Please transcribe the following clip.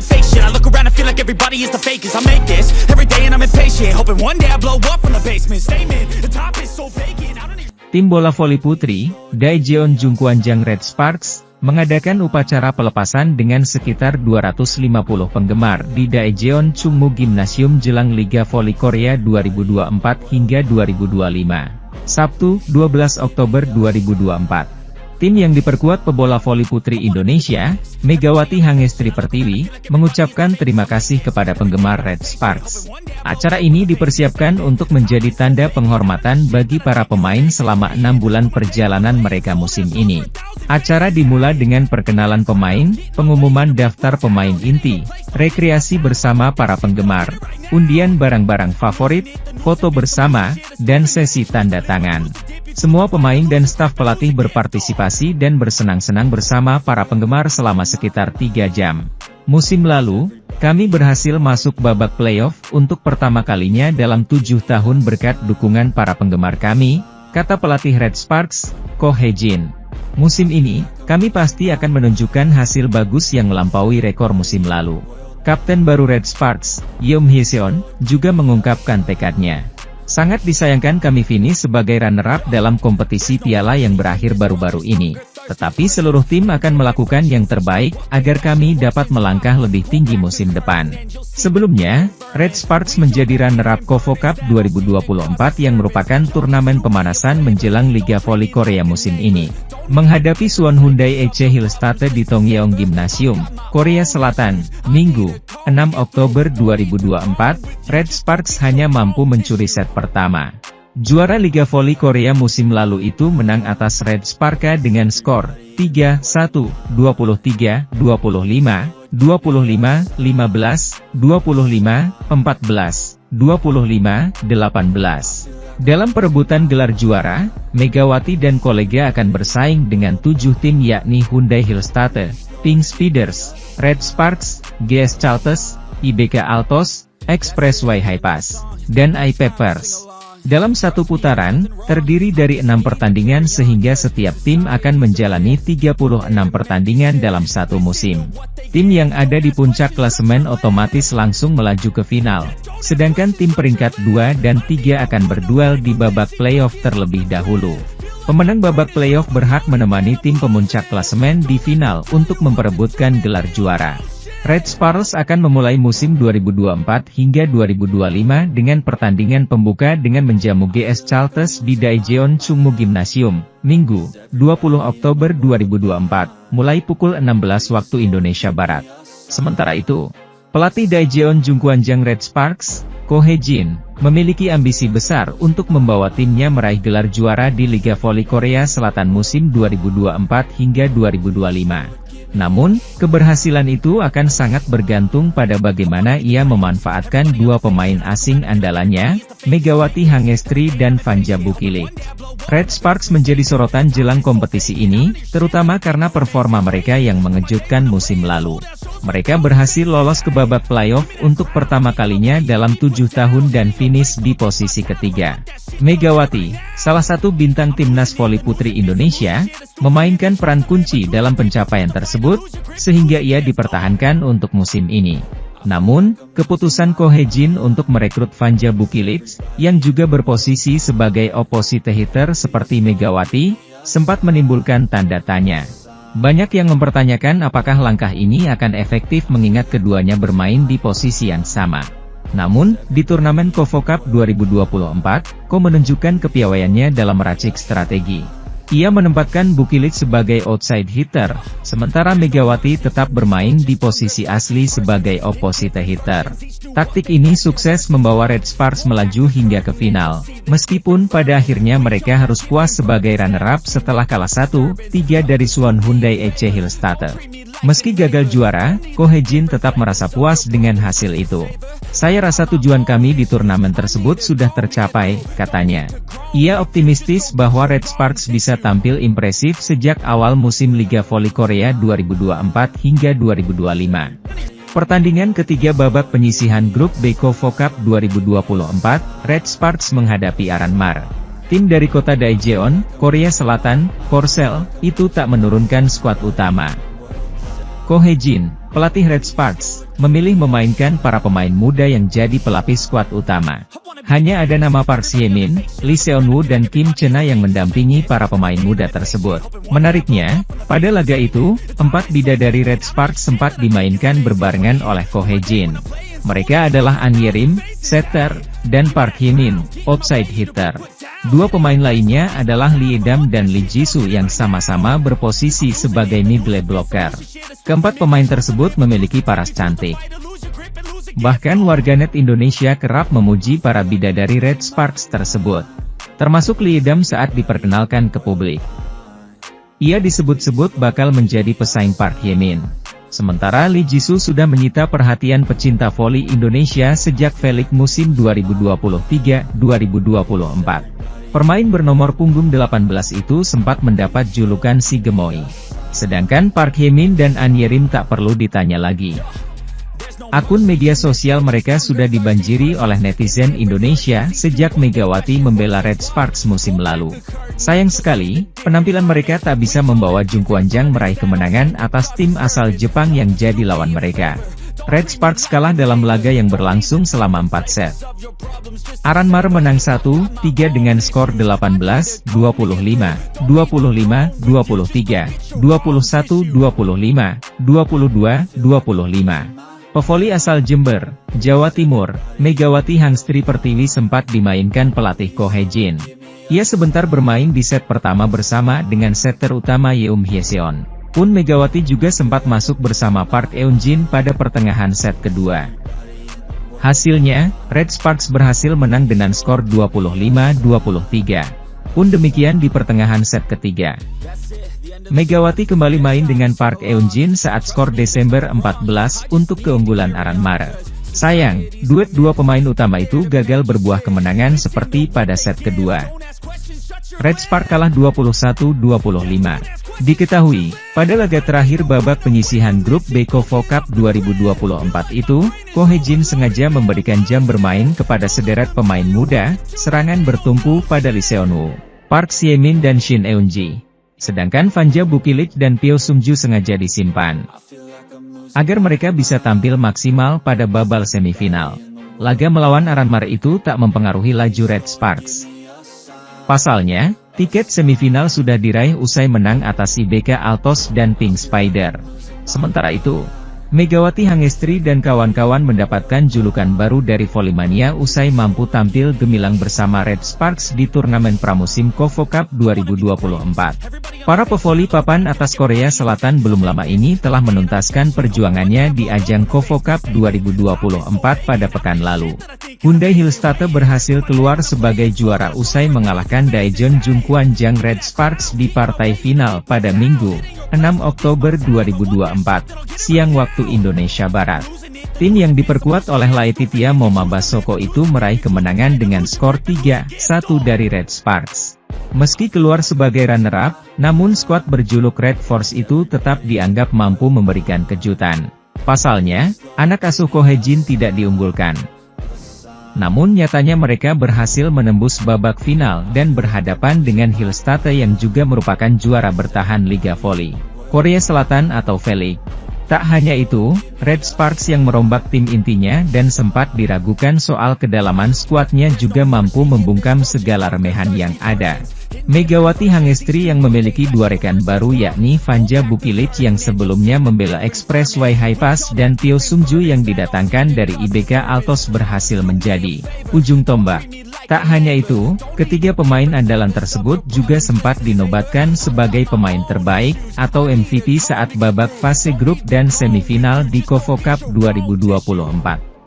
fake shit. I look around and feel like everybody is the fakest. I make this every day and I'm impatient, hoping one day I blow up from the basement. Statement, the top is so vacant, I don't even... Tim bola voli putri, Daejeon Jungkwanjang Red Sparks, mengadakan upacara pelepasan dengan sekitar 250 penggemar di Daejeon Chungmu Gymnasium jelang Liga Voli Korea 2024 hingga 2025. Sabtu, 12 Oktober 2024. Tim yang diperkuat pebola voli putri Indonesia, Megawati Hangestri Pertiwi, mengucapkan terima kasih kepada penggemar Red Sparks. Acara ini dipersiapkan untuk menjadi tanda penghormatan bagi para pemain selama 6 bulan perjalanan mereka musim ini. Acara dimulai dengan perkenalan pemain, pengumuman daftar pemain inti, rekreasi bersama para penggemar, undian barang-barang favorit, foto bersama, dan sesi tanda tangan. Semua pemain dan staf pelatih berpartisipasi dan bersenang-senang bersama para penggemar selama sekitar 3 jam. Musim lalu, kami berhasil masuk babak playoff untuk pertama kalinya dalam 7 tahun berkat dukungan para penggemar kami, kata pelatih Red Sparks, Ko Hye-jin. Musim ini, kami pasti akan menunjukkan hasil bagus yang melampaui rekor musim lalu. Kapten baru Red Sparks, Yeom Hye-seon, juga mengungkapkan tekadnya. Sangat disayangkan kami finish sebagai runner-up dalam kompetisi piala yang berakhir baru-baru ini. Tetapi seluruh tim akan melakukan yang terbaik, agar kami dapat melangkah lebih tinggi musim depan. Sebelumnya, Red Sparks menjadi runner-up KOFO Cup 2024 yang merupakan turnamen pemanasan menjelang Liga Voli Korea musim ini. Menghadapi Suwon Hyundai Ece Hillstate di Tongyeong Gymnasium, Korea Selatan, Minggu, 6 Oktober 2024, Red Sparks hanya mampu mencuri set pertama. Juara Liga Voli Korea musim lalu itu menang atas Red Sparka dengan skor 3-1, 23-25, 25-15, 25-14, 25-18. Dalam perebutan gelar juara, Megawati dan kolega akan bersaing dengan 7 tim yakni Hyundai Hillstate, Pink Speeders, Red Sparks, GS Chalters, IBK Altos, Expressway Highpass, dan iPeppers. Dalam satu putaran, terdiri dari 6 pertandingan sehingga setiap tim akan menjalani 36 pertandingan dalam satu musim. Tim yang ada di puncak klasemen otomatis langsung melaju ke final, sedangkan tim peringkat 2 dan 3 akan berduel di babak playoff terlebih dahulu. Pemenang babak playoff berhak menemani tim pemuncak klasemen di final untuk memperebutkan gelar juara. Red Sparks akan memulai musim 2024 hingga 2025 dengan pertandingan pembuka dengan menjamu GS Chalters di Daejeon Chungmu Gymnasium, Minggu, 20 Oktober 2024, mulai pukul 16 waktu Indonesia Barat. Sementara itu, pelatih Daejeon Jungkwanjang Red Sparks, Ko Hye-jin, memiliki ambisi besar untuk membawa timnya meraih gelar juara di Liga Voli Korea Selatan musim 2024 hingga 2025. Namun, keberhasilan itu akan sangat bergantung pada bagaimana ia memanfaatkan 2 pemain asing andalannya, Megawati Hangestri dan Vanja Bukilik. Red Sparks menjadi sorotan jelang kompetisi ini, terutama karena performa mereka yang mengejutkan musim lalu. Mereka berhasil lolos ke babak playoff untuk pertama kalinya dalam 7 tahun dan finish di posisi ketiga. Megawati, salah satu bintang timnas voli putri Indonesia, memainkan peran kunci dalam pencapaian tersebut, sehingga ia dipertahankan untuk musim ini. Namun, keputusan Ko Hye-jin untuk merekrut Vanja Bukilik, yang juga berposisi sebagai opposite hitter seperti Megawati, sempat menimbulkan tanda tanya. Banyak yang mempertanyakan apakah langkah ini akan efektif mengingat keduanya bermain di posisi yang sama. Namun, di turnamen KOFO Cup 2024, Ko menunjukkan kepiawaiannya dalam meracik strategi. Ia menempatkan Bukilik sebagai outside hitter, sementara Megawati tetap bermain di posisi asli sebagai opposite hitter. Taktik ini sukses membawa Red Sparks melaju hingga ke final, meskipun pada akhirnya mereka harus puas sebagai runner-up setelah kalah 1-3 dari Suwon Hyundai Ece Hillstate. Meski gagal juara, Ko Hye-jin tetap merasa puas dengan hasil itu. Saya rasa tujuan kami di turnamen tersebut sudah tercapai, katanya. Ia optimistis bahwa Red Sparks bisa tampil impresif sejak awal musim Liga Voli Korea 2024 hingga 2025. Pertandingan ketiga babak penyisihan grup B KOFO Cup 2024, Red Sparks menghadapi Aranmar. Tim dari kota Daejeon, Korea Selatan, Korsel, itu tak menurunkan skuad utama. Ko Hye-jin, pelatih Red Sparks memilih memainkan para pemain muda yang jadi pelapis skuad utama. Hanya ada nama Park Hye-min, Lee Seon-woo dan Kim Chena yang mendampingi para pemain muda tersebut. Menariknya, pada laga itu, 4 bidadari Red Sparks sempat dimainkan berbarengan oleh Ko Hye-jin. Mereka adalah An Ye-rim, setter, dan Park Hye-min, outside hitter. Dua pemain lainnya adalah Lee Edam dan Lee Ji-soo yang sama-sama berposisi sebagai middle blocker. Keempat pemain tersebut memiliki paras cantik. Bahkan warganet Indonesia kerap memuji para bidadari Red Sparks tersebut, termasuk Lee Edam saat diperkenalkan ke publik. Ia disebut-sebut bakal menjadi pesaing Park Hye-min. Sementara Lee Ji-soo sudah menyita perhatian pecinta voli Indonesia sejak V-League musim 2023-2024. Pemain bernomor punggung 18 itu sempat mendapat julukan si Gemoy. Sedangkan Park Hye-min dan An Ye-rim tak perlu ditanya lagi. Akun media sosial mereka sudah dibanjiri oleh netizen Indonesia sejak Megawati membela Red Sparks musim lalu. Sayang sekali, penampilan mereka tak bisa membawa Jungkwanjang meraih kemenangan atas tim asal Jepang yang jadi lawan mereka. Red Sparks kalah dalam laga yang berlangsung selama 4 set. Aranmar menang 1-3 dengan skor 18-25, 25-23, 21-25, 22-25. Pevoli asal Jember, Jawa Timur, Megawati Hangstri Pertiwi sempat dimainkan pelatih Ko Hye-jin. Ia sebentar bermain di set pertama bersama dengan setter utama Yeum Hye-seon. Pun Megawati juga sempat masuk bersama Park Eun-jin pada pertengahan set kedua. Hasilnya, Red Sparks berhasil menang dengan skor 25-23. Pun demikian di pertengahan set ketiga. Megawati kembali main dengan Park Eun-jin saat skor Desember 14 untuk keunggulan Aranmar. Sayang, duet dua pemain utama itu gagal berbuah kemenangan seperti pada set kedua. Red Sparks kalah 21-25. Diketahui, pada laga terakhir babak penyisihan grup B KOFO Cup 2024 itu, Ko Hye-jin sengaja memberikan jam bermain kepada sederet pemain muda, serangan bertumpu pada Lee Seon-woo, Park Hye-min dan Shin Eun-ji. Sedangkan Fanja Bukilik dan Pyo Sung-ju sengaja disimpan agar mereka bisa tampil maksimal pada babak semifinal. Laga melawan Aranmar itu tak mempengaruhi laju Red Sparks. Pasalnya, tiket semifinal sudah diraih usai menang atas IBK Altos dan Pink Spider. Sementara itu, Megawati Hangestri dan kawan-kawan mendapatkan julukan baru dari Volley-mania usai mampu tampil gemilang bersama Red Sparks di turnamen pramusim KOFO Cup 2024. Para pevoli papan atas Korea Selatan belum lama ini telah menuntaskan perjuangannya di ajang KOFO Cup 2024 pada pekan lalu. Hyundai Hillstate berhasil keluar sebagai juara usai mengalahkan Daejeon Jungkwanjang Red Sparks di partai final pada Minggu, 6 Oktober 2024, siang waktu Indonesia Barat. Tim yang diperkuat oleh Laetitia Momabasoko itu meraih kemenangan dengan skor 3-1 dari Red Sparks. Meski keluar sebagai runner-up, namun skuad berjuluk Red Force itu tetap dianggap mampu memberikan kejutan. Pasalnya, anak asuh Ko Hye-jin tidak diunggulkan. Namun nyatanya mereka berhasil menembus babak final dan berhadapan dengan Hillstate yang juga merupakan juara bertahan Liga Voli Korea Selatan atau V-League. Tak hanya itu, Red Sparks yang merombak tim intinya dan sempat diragukan soal kedalaman skuadnya juga mampu membungkam segala remehan yang ada. Megawati Hangestri yang memiliki dua rekan baru yakni Fanja Bukilik yang sebelumnya membela Expressway Highpass dan Pyo Sung-ju yang didatangkan dari IBK Altos berhasil menjadi ujung tombak. Tak hanya itu, ketiga pemain andalan tersebut juga sempat dinobatkan sebagai pemain terbaik atau MVP saat babak fase grup dan semifinal di KOFO Cup 2024.